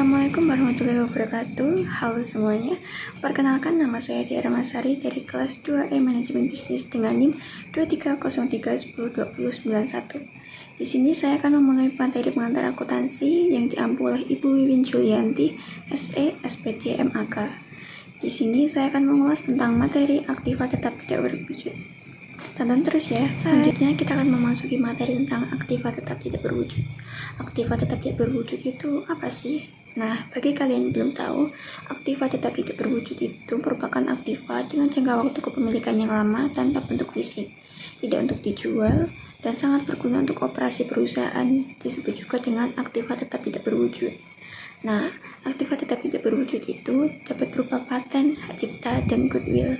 Assalamualaikum warahmatullahi wabarakatuh. Halo semuanya. Perkenalkan, nama saya Tiara Masari dari kelas 2E Manajemen Bisnis dengan NIM 2303102091. Di sini saya akan memulai materi pengantar akuntansi yang diampu oleh Ibu Wiwin Julianti, SE, SPD, MAK. Di sini saya akan mengulas tentang materi aktiva tetap tidak berwujud. Tonton terus ya. Selanjutnya kita akan memasuki materi tentang aktiva tetap tidak berwujud. Aktiva tetap tidak berwujud itu apa sih? Nah, bagi kalian yang belum tahu, aktiva tetap tidak berwujud itu merupakan aktiva dengan jangka waktu kepemilikan yang lama tanpa bentuk fisik, tidak untuk dijual, dan sangat berguna untuk operasi perusahaan. Disebut juga dengan aktiva tetap tidak berwujud. Nah, aktiva tetap tidak berwujud itu dapat berupa paten, hak cipta, dan goodwill.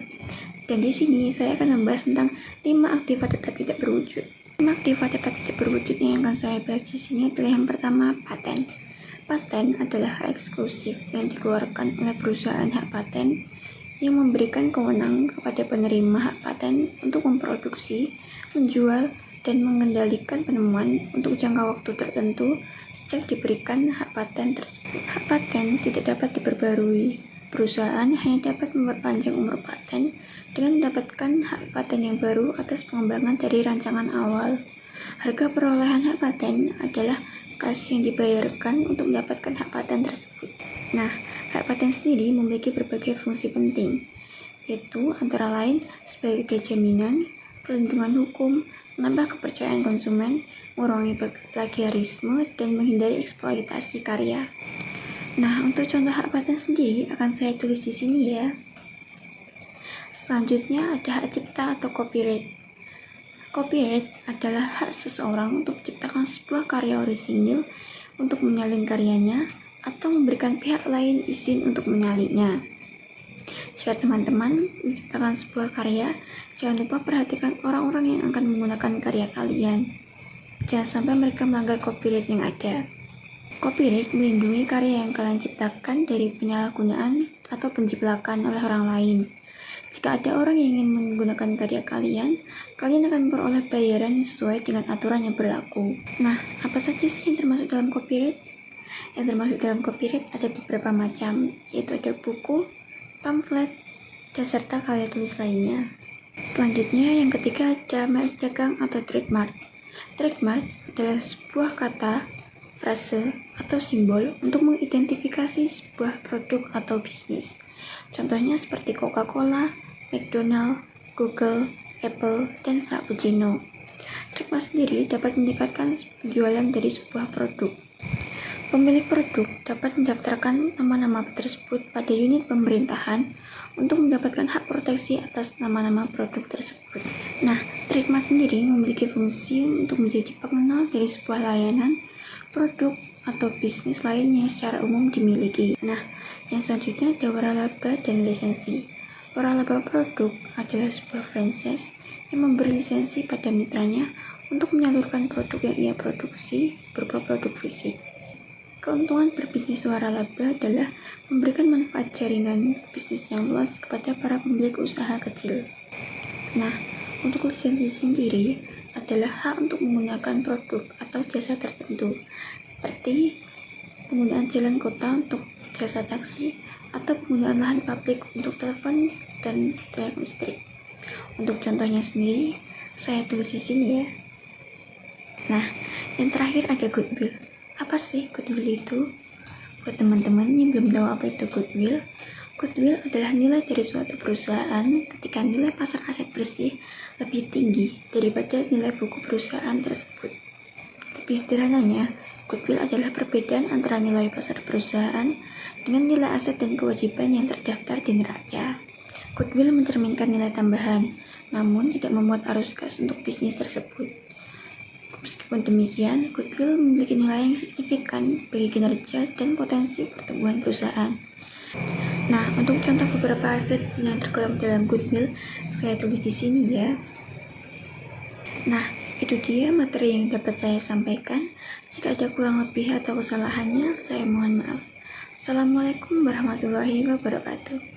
Dan di sini saya akan membahas tentang 5 aktiva tetap tidak berwujud. 5 aktiva tetap tidak berwujud yang akan saya bahas di sini adalah yang pertama, paten. Paten adalah hak eksklusif yang dikeluarkan oleh perusahaan hak paten yang memberikan kewenangan kepada penerima hak paten untuk memproduksi, menjual, dan mengendalikan penemuan untuk jangka waktu tertentu sejak diberikan hak paten tersebut. Hak paten tidak dapat diperbarui. Perusahaan hanya dapat memperpanjang umur paten dengan mendapatkan hak paten yang baru atas pengembangan dari rancangan awal. Harga perolehan hak paten adalah kas yang dibayarkan untuk mendapatkan hak paten tersebut. Nah, hak paten sendiri memiliki berbagai fungsi penting, yaitu antara lain sebagai jaminan, perlindungan hukum, menambah kepercayaan konsumen, mengurangi plagiarisme, dan menghindari eksploitasi karya. Nah, untuk contoh hak paten sendiri akan saya tulis di sini ya. Selanjutnya ada hak cipta atau copyright. Copyright adalah hak seseorang untuk menciptakan sebuah karya orisinil, untuk menyalin karyanya, atau memberikan pihak lain izin untuk menyalinya. Jika teman-teman menciptakan sebuah karya, jangan lupa perhatikan orang-orang yang akan menggunakan karya kalian. Jangan sampai mereka melanggar copyright yang ada. Copyright melindungi karya yang kalian ciptakan dari penyalahgunaan atau penjiplakan oleh orang lain. Jika ada orang yang ingin menggunakan karya kalian, kalian akan memperoleh bayaran yang sesuai dengan aturan yang berlaku. Nah, apa saja sih yang termasuk dalam copyright? Yang termasuk dalam copyright ada beberapa macam, yaitu ada buku, pamflet, dan serta karya tulis lainnya. Selanjutnya, yang ketiga ada merek dagang atau trademark. Trademark adalah sebuah kata, frase, atau simbol untuk mengidentifikasi sebuah produk atau bisnis. Contohnya seperti Coca-Cola, McDonald, Google, Apple, dan Frappuccino. Trademark sendiri dapat meningkatkan penjualan dari sebuah produk. Pemilik produk dapat mendaftarkan nama-nama tersebut pada unit pemerintahan untuk mendapatkan hak proteksi atas nama-nama produk tersebut. Nah, trademark sendiri memiliki fungsi untuk menjadi pengenal dari sebuah layanan, produk, atau bisnis lainnya secara umum dimiliki. Nah, yang selanjutnya ada waralaba dan lisensi. Waralaba produk adalah sebuah franchise yang memberi lisensi pada mitranya untuk menyalurkan produk yang ia produksi berupa produk fisik. Keuntungan berbisnis waralaba adalah memberikan manfaat jaringan bisnis yang luas kepada para pemilik usaha kecil. Nah, untuk lisensi sendiri adalah hak untuk menggunakan produk atau jasa tertentu, seperti penggunaan jalan kota untuk jasa taksi, atau penggunaan lahan publik untuk telepon dan tiang listrik. Untuk contohnya sendiri, saya tulis di sini ya. Nah, yang terakhir ada goodwill. Apa sih goodwill itu? Buat teman-teman yang belum tahu apa itu goodwill, goodwill adalah nilai dari suatu perusahaan ketika nilai pasar aset bersih lebih tinggi daripada nilai buku perusahaan tersebut. Lebih sederhananya, goodwill adalah perbedaan antara nilai pasar perusahaan dengan nilai aset dan kewajiban yang terdaftar di neraca. Goodwill mencerminkan nilai tambahan, namun tidak memuat arus kas untuk bisnis tersebut. Meskipun demikian, goodwill memiliki nilai yang signifikan bagi kinerja dan potensi pertumbuhan perusahaan. Nah, untuk contoh beberapa aset yang tergolong dalam goodwill, saya tulis di sini ya. Nah, itu dia materi yang dapat saya sampaikan. Jika ada kurang lebih atau kesalahannya, saya mohon maaf. Assalamualaikum warahmatullahi wabarakatuh.